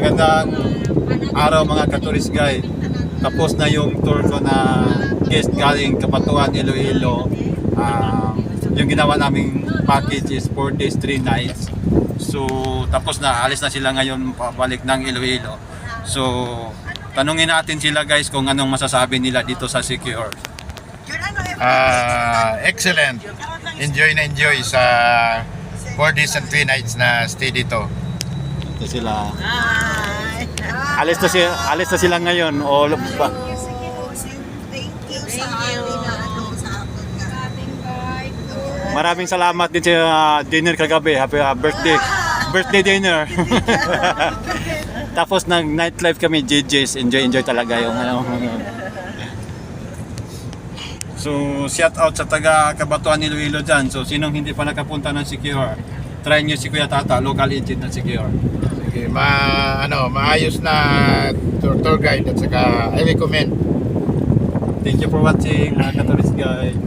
magandang araw mga ka-tourist guide. Tapos na yung tour ko na guest galing Cabanatuan, Iloilo. Yung ginawa naming package is 4 days, 3 nights. So, tapos na, alis na sila ngayon pabalik ng Iloilo. So, tanungin natin sila guys kung anong masasabi nila dito sa Secure. Excellent. Enjoy na enjoy sa 4 days and 3 nights na stay dito. Ito sila. Alis na sila ngayon. O, Thank you sa maraming salamat din sa dinner kagabi. Happy birthday dinner. Tapos nag nightlife kami, JJ's. Enjoy talaga yung ano. So, shout out sa taga Cabanatuan, Iloilo dyan. So, sinong hindi pa nakapunta ng Secure, try nyo si Kuya Tata, local agent ng Secure. Sige, maayos na tour guide at saka I recommend. Thank you for watching, mga ka-tourist guide.